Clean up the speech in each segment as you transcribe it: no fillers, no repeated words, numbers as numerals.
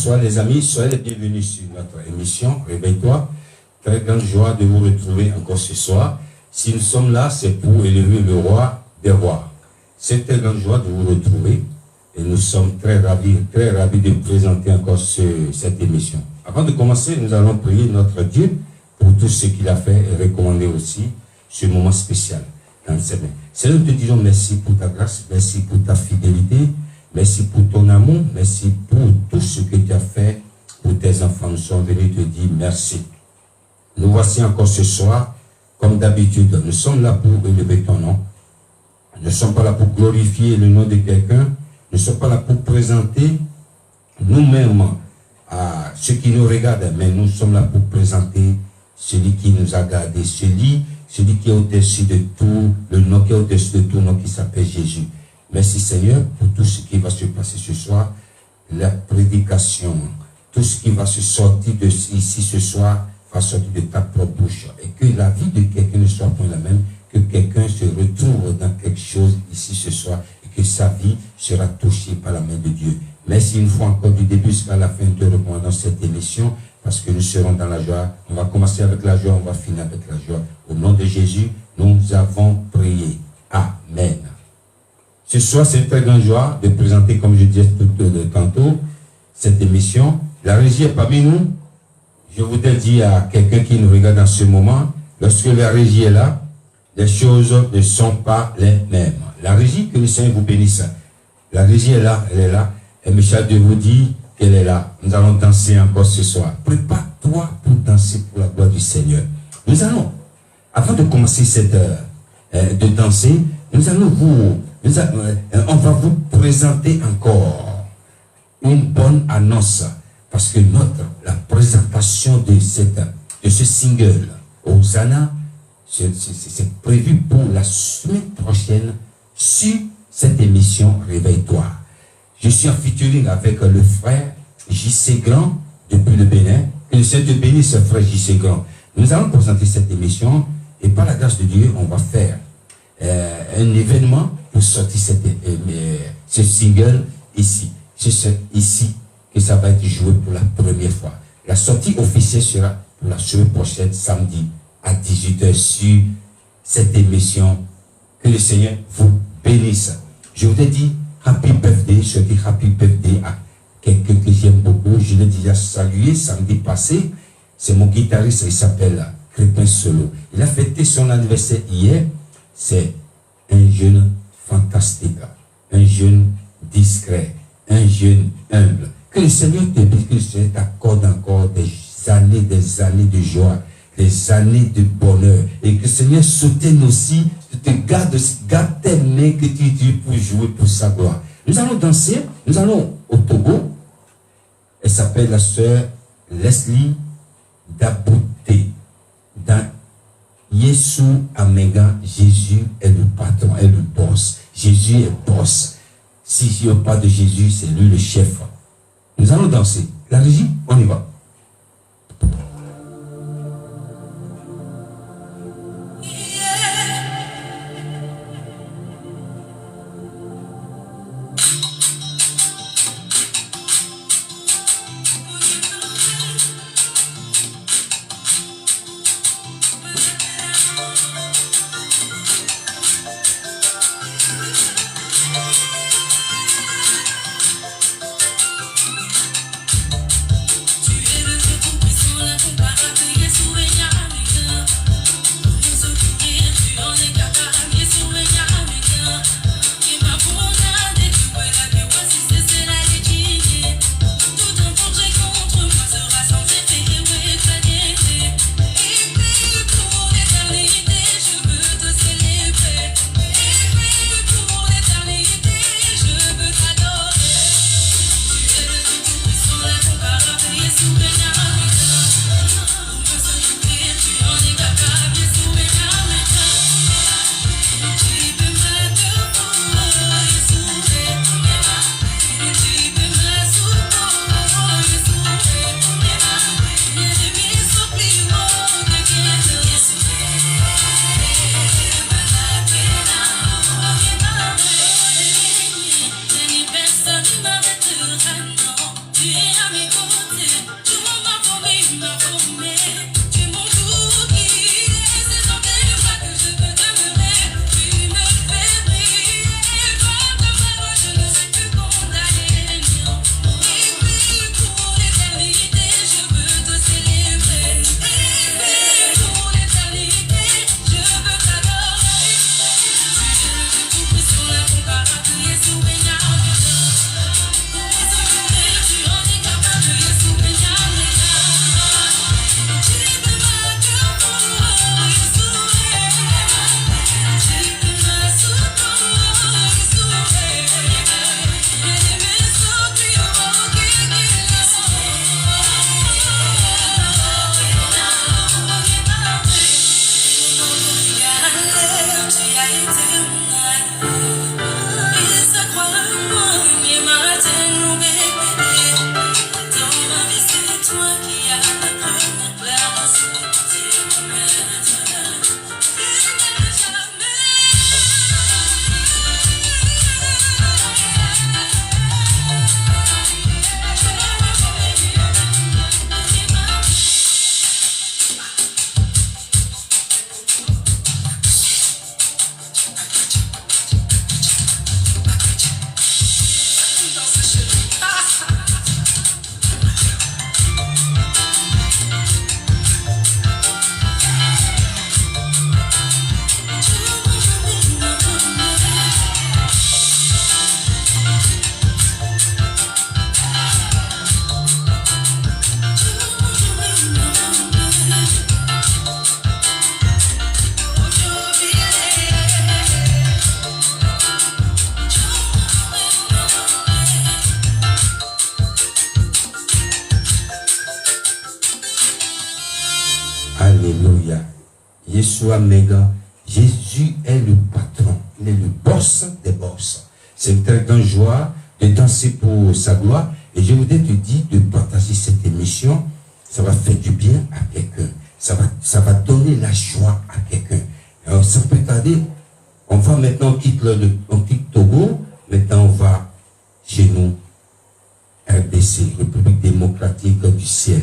Bonsoir les amis, soyez les bienvenus sur notre émission Réveille-toi. Très grande joie de vous retrouver encore ce soir. Si nous sommes là, c'est pour élever le roi des rois. C'est très grande joie de vous retrouver et nous sommes très ravis de vous présenter encore cette émission. Avant de commencer, nous allons prier notre Dieu pour tout ce qu'il a fait et recommander aussi ce moment spécial dans ses mains. Seigneur, nous te disons merci pour ta grâce, merci pour ta fidélité, merci pour ton amour, merci pour tout ce que tu as fait pour tes enfants. Nous sommes venus te dire merci. Nous voici encore ce soir, comme d'habitude. Nous sommes là pour élever ton nom. Nous ne sommes pas là pour glorifier le nom de quelqu'un. Nous ne sommes pas là pour présenter nous-mêmes à ceux qui nous regardent, mais nous sommes là pour présenter celui qui nous a gardés, celui qui est au-dessus de tout, le nom qui est au-dessus de tout, nom qui s'appelle Jésus. Merci Seigneur pour tout ce qui va se passer ce soir, la prédication, tout ce qui va se sortir de ici ce soir, va sortir de ta propre bouche. Et que la vie de quelqu'un ne soit pas la même, que quelqu'un se retrouve dans quelque chose ici ce soir, et que sa vie sera touchée par la main de Dieu. Merci une fois encore du début jusqu'à la fin de recommandant cette émission, parce que nous serons dans la joie. On va commencer avec la joie, on va finir avec la joie. Au nom de Jésus, nous avons prié. Amen. Ce soir, c'est une très grande joie de présenter, comme je disais tantôt, cette émission. La régie est parmi nous. Je voudrais dire à quelqu'un qui nous regarde en ce moment, lorsque la régie est là, les choses ne sont pas les mêmes. La régie, que le Seigneur vous bénisse. La régie est là, elle est là. Et Michel de vous dire qu'elle est là. Nous allons danser encore ce soir. Prépare-toi pour danser pour la gloire du Seigneur. Nous allons, avant de commencer cette heure de danser, on va vous présenter encore une bonne annonce. Parce que la présentation de ce single, Hosanna, c'est prévu pour la semaine prochaine sur cette émission Réveille-toi. Je suis en featuring avec le frère J.C. Grand depuis le Bénin. Que le Seigneur te bénisse, frère J.C. Grand. Nous allons présenter cette émission et par la grâce de Dieu, on va faire un événement pour sortir ce single ici. C'est ici que ça va être joué pour la première fois. La sortie officielle sera pour la semaine prochaine, samedi, à 18h sur cette émission. Que le Seigneur vous bénisse. Je vous ai dit Happy Birthday, je dis Happy Birthday à quelqu'un que j'aime beaucoup. Je l'ai déjà salué samedi passé. C'est mon guitariste, il s'appelle Crépin Solo. Il a fêté son anniversaire hier. C'est un jeune fantastique, un jeune discret, un jeune humble. Que le Seigneur te bénisse, que le Seigneur t'accorde encore des années de joie, des années de bonheur. Et que le Seigneur soutienne aussi, te garde tes mains que tu utilises pour jouer pour sa gloire. Nous allons danser, nous allons au Togo. Elle s'appelle la sœur Leslie Dabouté. Dans Yesu Amega, Jésus est le patron, est le boss. Jésus est boss. Si je ne parle pas de Jésus, c'est lui le chef. Nous allons danser. La régie, on y va. Tu Yeshua Mega. Jésus est le patron. Il est le boss des boss. C'est une très grande joie de danser pour sa gloire. Et je voudrais te dire de partager cette émission. Ça va faire du bien à quelqu'un. Ça va donner la joie à quelqu'un. Alors, ça peut tarder. On va maintenant, on quitte Togo. Maintenant, on va chez nous. RDC, République démocratique du ciel.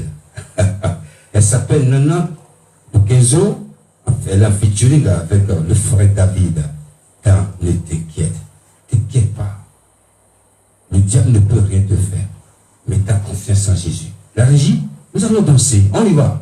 Elle s'appelle Nana Bukezo. Elle a featuring avec le frère David. Quand ne t'inquiète pas. Le diable ne peut rien te faire. Mais ta confiance en Jésus. La régie, nous allons danser. On y va.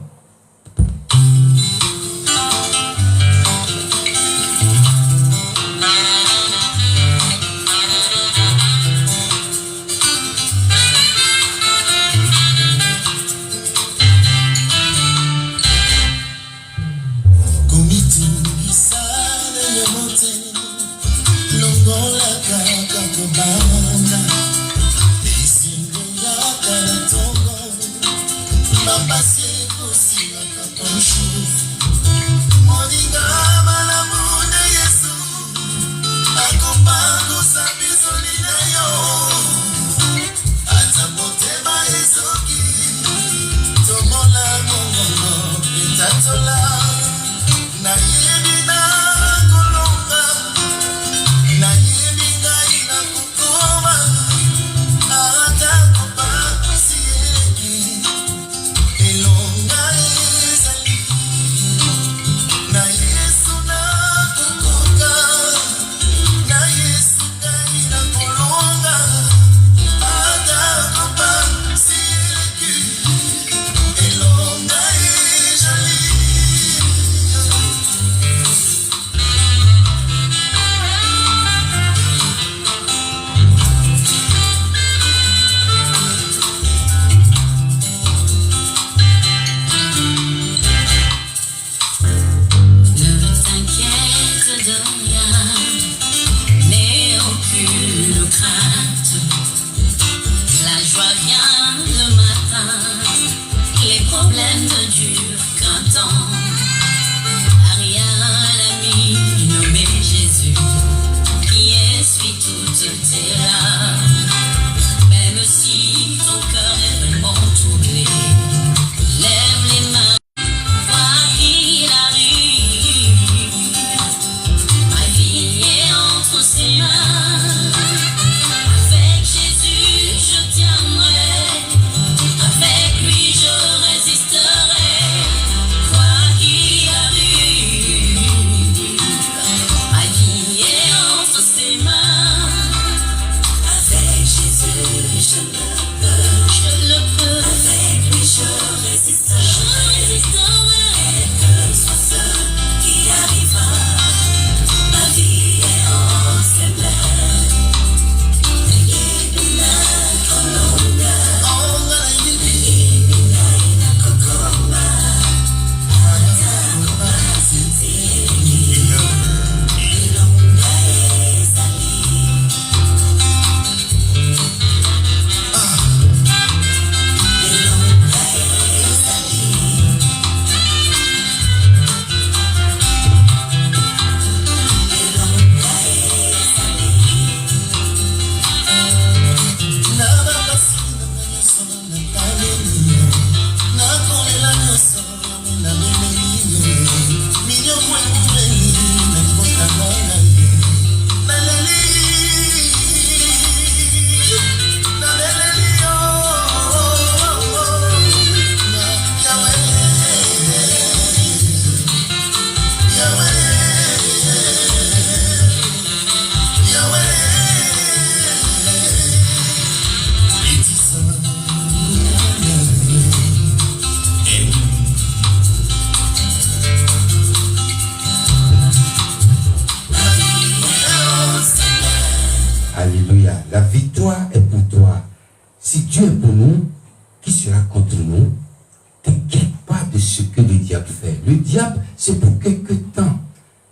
C'est pour quelque temps,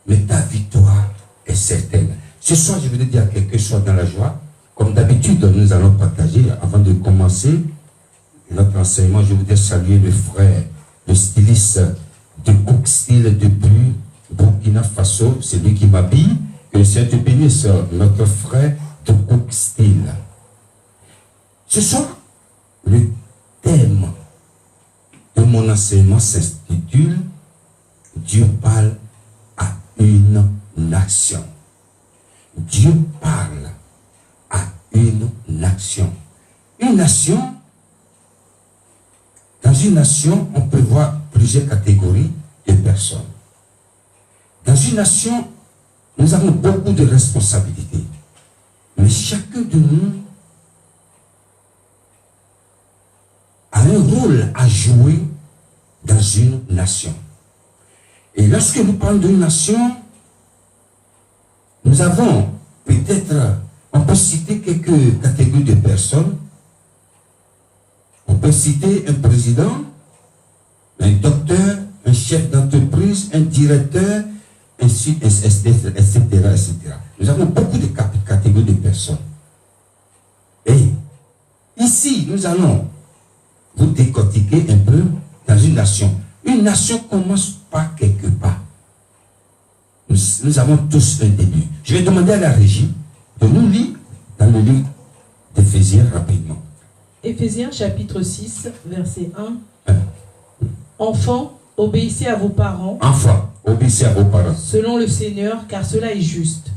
mais ta victoire est certaine. Ce soir, je voudrais dire à quelque chose dans la joie. Comme d'habitude, nous allons partager, avant de commencer notre enseignement, je voudrais saluer le frère, le styliste de Cook Steel depuis Burkina Faso, c'est lui qui m'habille. Que le Seigneur te bénisse, notre frère de Cook Steel. Ce soir, le thème de mon enseignement s'intitule Dieu parle à une nation. Dieu parle à une nation. Une nation, dans une nation, on peut voir plusieurs catégories de personnes. Dans une nation, nous avons beaucoup de responsabilités. Mais chacun de nous a un rôle à jouer dans une nation. Et lorsque nous parlons d'une nation, nous avons peut-être, on peut citer quelques catégories de personnes. On peut citer un président, un docteur, un chef d'entreprise, un directeur, etc., etc. Nous avons beaucoup de catégories de personnes. Et ici, nous allons vous décortiquer un peu dans une nation. Une nation commence par quelque part. Nous avons tous un début. Je vais demander à la régie de nous lire dans le livre d'Éphésiens rapidement. Éphésiens chapitre 6, verset 1. Enfants, obéissez à vos parents. Enfants, obéissez à vos parents. Selon le Seigneur, car cela est juste.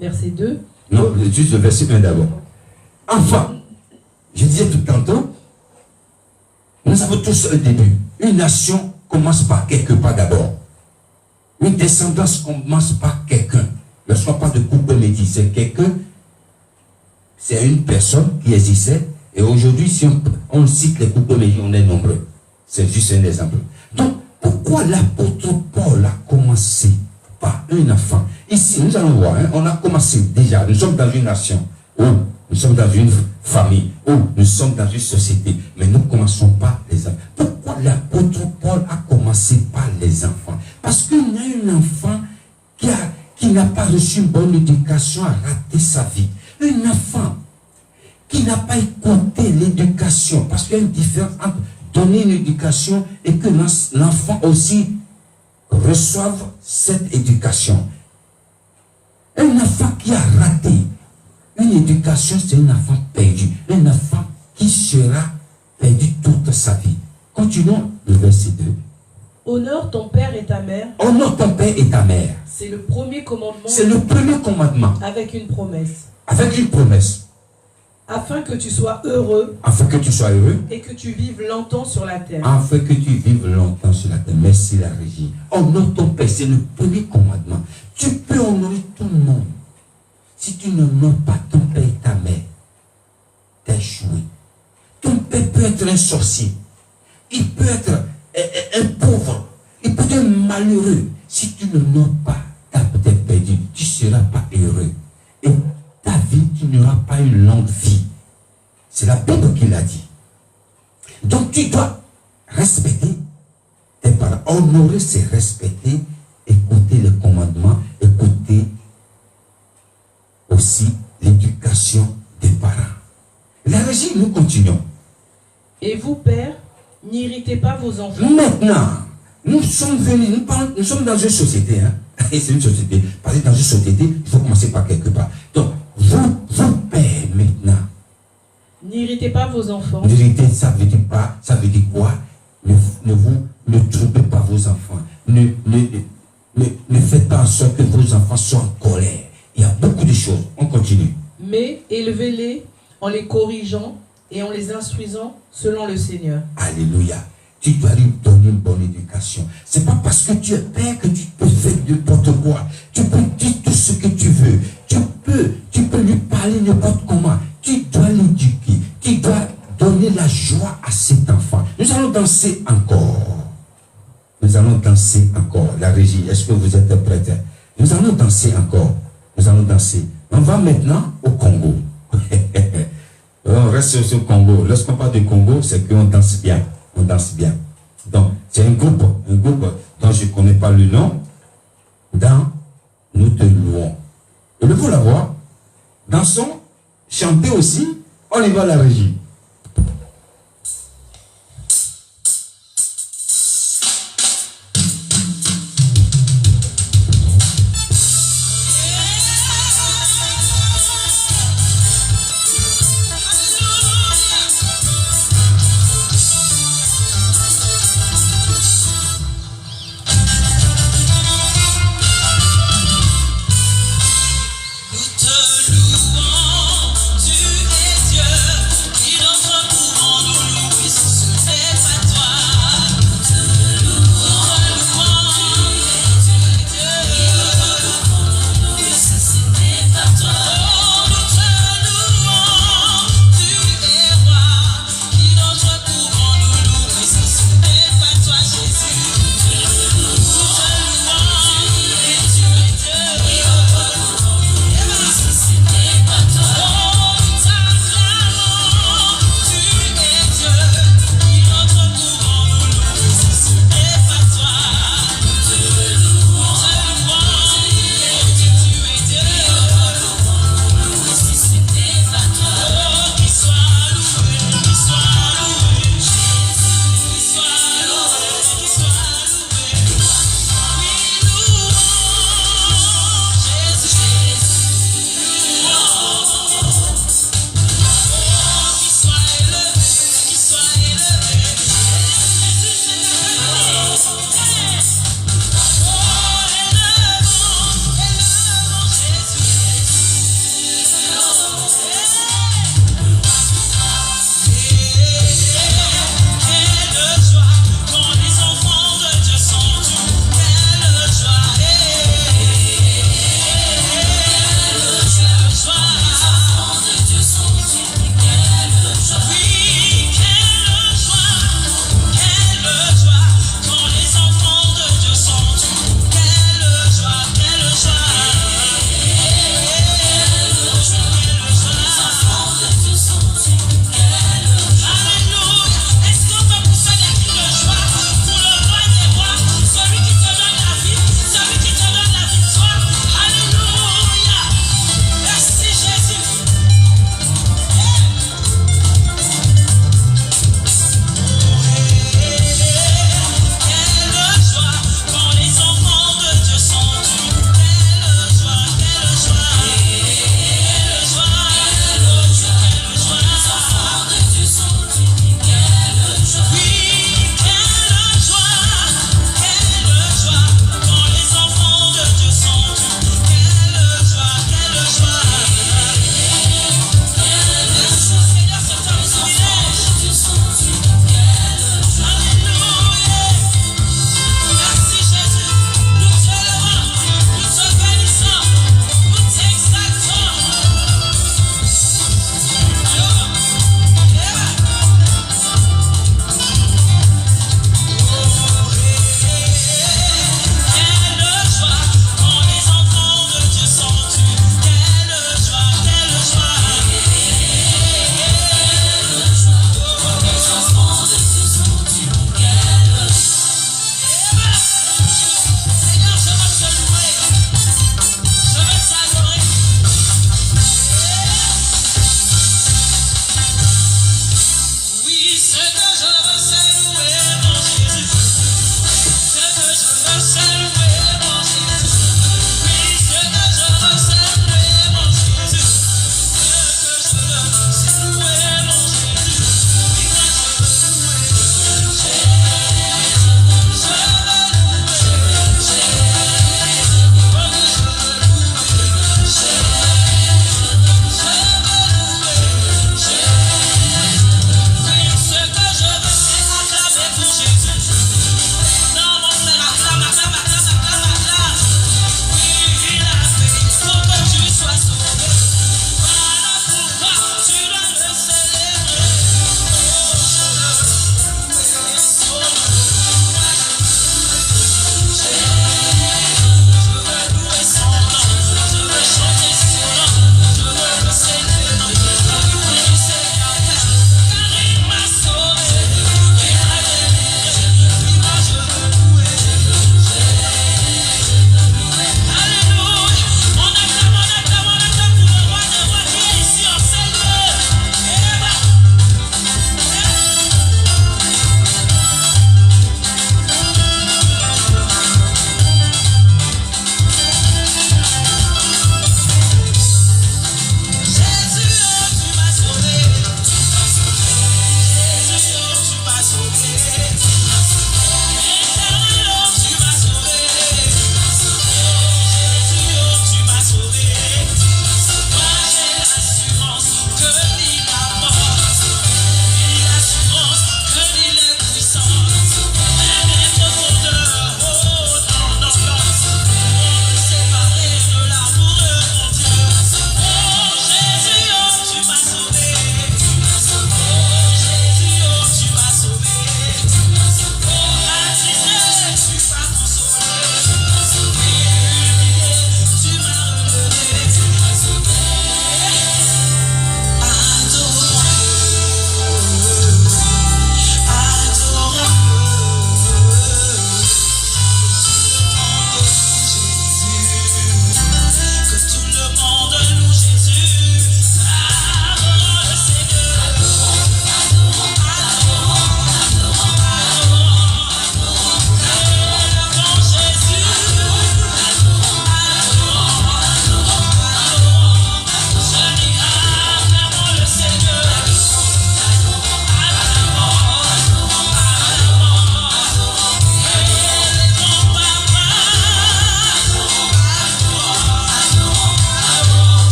Verset 2. Non, juste le verset 1 d'abord. Enfants, je disais tout tantôt, nous avons tous un début. Une nation commence par quelque part d'abord. Une descendance commence par quelqu'un. Lorsqu'on parle de couple métis, c'est quelqu'un, c'est une personne qui existait. Et aujourd'hui, si on cite les couples métis, on est nombreux. C'est juste un exemple. Donc, pourquoi l'apôtre Paul a commencé par un enfant? Ici, nous allons voir, on a commencé déjà. Nous sommes dans une nation, où nous sommes dans une famille, où nous sommes dans une société. Mais nous ne commençons pas les enfants. Pourquoi l'apôtre Paul a commencé par les enfants? Parce qu'il y a un enfant qui n'a pas reçu une bonne éducation a raté sa vie. Un enfant qui n'a pas écouté l'éducation, parce qu'il y a une différence entre donner une éducation et que l'enfant aussi reçoive cette éducation. Un enfant qui a raté une éducation, c'est un enfant perdu. Un enfant qui sera perdu toute sa vie. Continuons le verset 2. Honore ton père et ta mère. Honore ton père et ta mère. C'est le premier commandement. C'est le premier commandement. Avec une promesse. Avec une promesse. Afin que tu sois heureux. Afin que tu sois heureux. Et que tu vives longtemps sur la terre. Afin que tu vives longtemps sur la terre. Merci la régie. Honore ton père, c'est le premier commandement. Tu peux honorer tout le monde. Si tu n'honores pas ton père et ta mère, t'as échoué. Ton père peut être un sorcier. Il peut être un pauvre. Il peut être malheureux. Si tu n'honores pas, tu as peut-être perdu. Tu ne seras pas heureux. Et ta vie, tu n'auras pas une longue vie. C'est la Bible qui l'a dit. Donc tu dois respecter tes parents. Honorer, c'est respecter, écouter les commandements, écouter aussi l'éducation des parents. La régie, nous continuons. Et vous, pères, n'irritez pas vos enfants. Maintenant, nous sommes venus, nous sommes dans une société. Et c'est une société. Parce que dans une société, il faut commencer par quelque part. Donc, vous pères, maintenant. N'irritez pas vos enfants. N'irritez, ça veut dire pas, ça veut dire quoi? Ne troublez pas vos enfants. Ne faites pas en sorte que vos enfants soient en colère. Il y a beaucoup de choses. On continue. Mais élevez-les en les corrigeant et en les instruisant selon le Seigneur. Alléluia. Tu dois lui donner une bonne éducation. C'est pas parce que tu es père que tu peux faire n'importe quoi. Tu peux dire tout ce que tu veux. Tu peux lui parler n'importe comment. Tu dois l'éduquer. Tu dois donner la joie à cet enfant. Nous allons danser encore. Nous allons danser encore. La régie, est-ce que vous êtes prêts? Nous allons danser encore. Nous allons danser. On va maintenant au Congo. On reste sur le Congo. Lorsqu'on parle du Congo, c'est qu'on danse bien. On danse bien. Donc, c'est un groupe dont je ne connais pas le nom. Dans Nous te louons. Élevons la voix. Dansons, chantez aussi. On y va à la régie.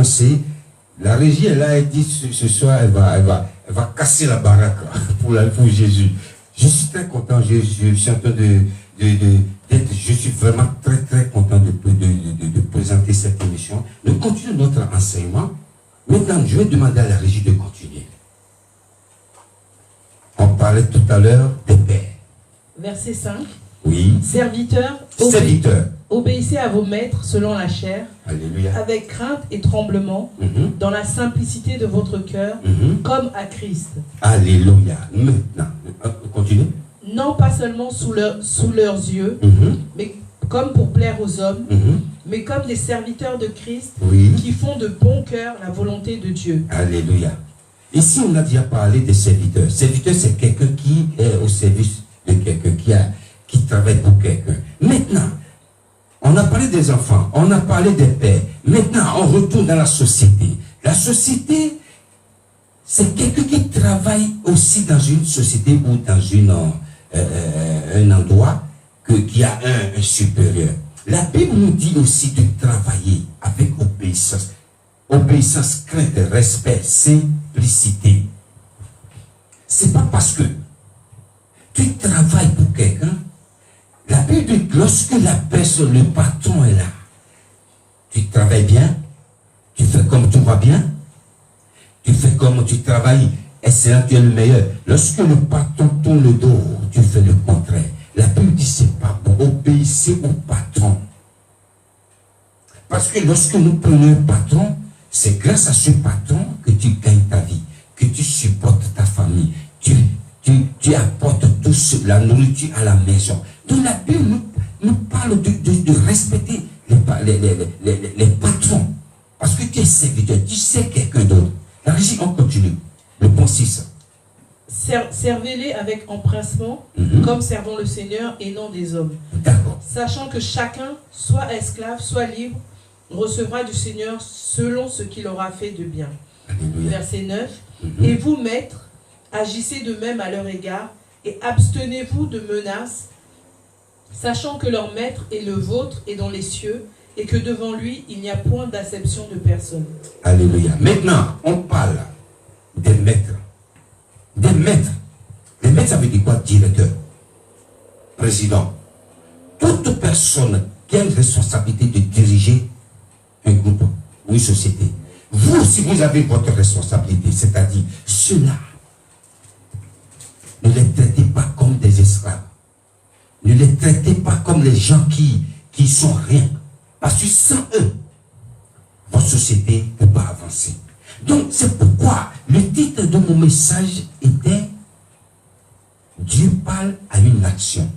avancer. La régie, elle a dit ce soir, elle va casser la baraque pour Jésus. Je suis très content, je suis en train je suis vraiment très content de présenter cette émission. Nous continuons notre enseignement. Maintenant, je vais demander à la régie de continuer. On parlait tout à l'heure des pères. Verset 5. Oui. Serviteurs, obéissez à vos maîtres selon la chair, Alléluia. avec crainte et tremblement, dans la simplicité de votre cœur, comme à Christ. Alléluia. Maintenant, continue. Non pas seulement sous leurs yeux, mais comme pour plaire aux hommes, mais comme des serviteurs de Christ, qui font de bon cœur la volonté de Dieu. Alléluia. Ici, on a déjà parlé des serviteurs. Serviteur, c'est quelqu'un qui est au service de quelqu'un, qui travaille pour quelqu'un. Maintenant, on a parlé des enfants, on a parlé des pères. Maintenant, on retourne dans la société. La société, c'est quelqu'un qui travaille aussi dans une société ou dans un endroit qui a un supérieur. La Bible nous dit aussi de travailler avec obéissance. Obéissance, crainte, respect, simplicité. C'est pas parce que tu travailles pour quelqu'un. La Bible dit que lorsque la personne, le patron est là, tu travailles bien, tu fais comme tu vas bien, tu fais comme tu travailles, excellent, tu es le meilleur. Lorsque le patron tourne le dos, tu fais le contraire. La Bible dit c'est pas bon, obéissez au patron. Parce que lorsque nous prenons un patron, c'est grâce à ce patron que tu gagnes ta vie, que tu supportes ta famille, tu apportes tout la nourriture à la maison. Donc la Bible nous parle de respecter les patrons. Parce que tu es serviteur, tu sais quelqu'un d'autre. La régie, on continue. Le point 6. Servez-les avec empressement, comme servant le Seigneur et non des hommes. D'accord. Sachant que chacun, soit esclave, soit libre, recevra du Seigneur selon ce qu'il aura fait de bien. Alléluia. Verset 9. Et vous, maîtres, agissez de même à leur égard et abstenez-vous de menaces, sachant que leur maître est le vôtre et dans les cieux, et que devant lui, il n'y a point d'acception de personne. Alléluia. Maintenant, on parle des maîtres. Des maîtres. Les maîtres, ça veut dire quoi? Directeur, président. Toute personne qui a une responsabilité de diriger un groupe ou une société. Vous aussi, vous avez votre responsabilité. C'est-à-dire, ceux-là, ne les traitez pas comme des esclaves. Ne les traitez pas comme les gens qui sont rien. Parce que sans eux, votre société ne peut pas avancer. Donc, c'est pourquoi le titre de mon message était Dieu parle à une nation.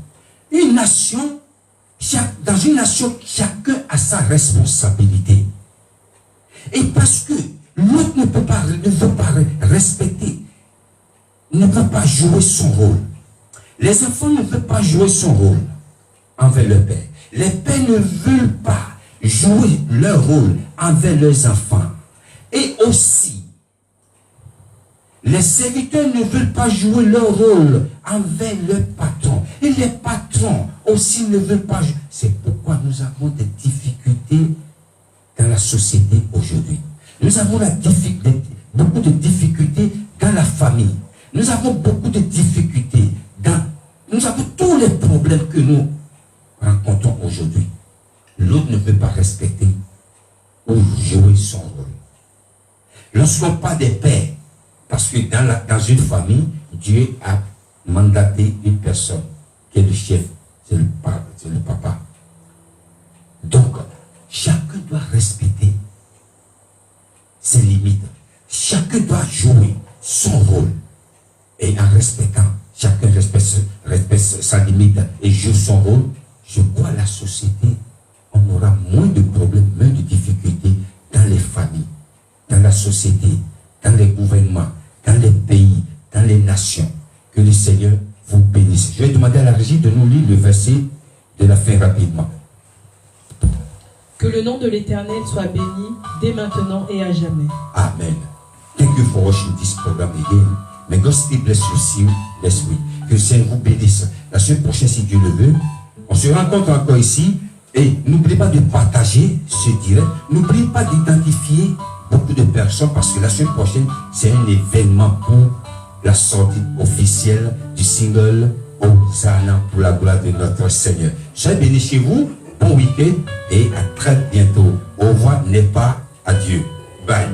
Une nation, dans une nation, chacun a sa responsabilité. Et parce que l'autre ne veut pas respecter, ne veut pas jouer son rôle. Les enfants ne veulent pas jouer son rôle envers leur père. Les pères ne veulent pas jouer leur rôle envers leurs enfants. Et aussi, les serviteurs ne veulent pas jouer leur rôle envers leur patron. Et les patrons aussi ne veulent pas jouer. C'est pourquoi nous avons des difficultés dans la société aujourd'hui. Nous avons beaucoup de difficultés dans la famille. Nous avons beaucoup de difficultés nous avons tous les problèmes que nous rencontrons aujourd'hui. L'autre ne peut pas respecter ou jouer son rôle. Lorsqu'on parle des pères, parce que dans une famille, Dieu a mandaté une personne qui est le chef, c'est le papa. Donc, chacun doit respecter ses limites. Chacun doit jouer son rôle. Et en respectant, chacun respecte sa limite et joue son rôle, je crois la société, on aura moins de problèmes, moins de difficultés dans les familles, dans la société, dans les gouvernements, dans les pays, dans les nations. Que le Seigneur vous bénisse. Je vais demander à la régie de nous lire le verset de la fin rapidement. Que le nom de l'Éternel soit béni dès maintenant et à jamais. Amen. Thank you for watching this program again. May God still bless you, see you next week. Que le Seigneur vous bénisse. La semaine prochaine, si Dieu le veut, on se rencontre encore ici. Et n'oubliez pas de partager ce direct. N'oubliez pas d'identifier beaucoup de personnes parce que la semaine prochaine, c'est un événement pour la sortie officielle du single Hosanna pour la gloire de notre Seigneur. Soyez bénis chez vous, bon week-end et à très bientôt. Au revoir n'est pas adieu. Bye.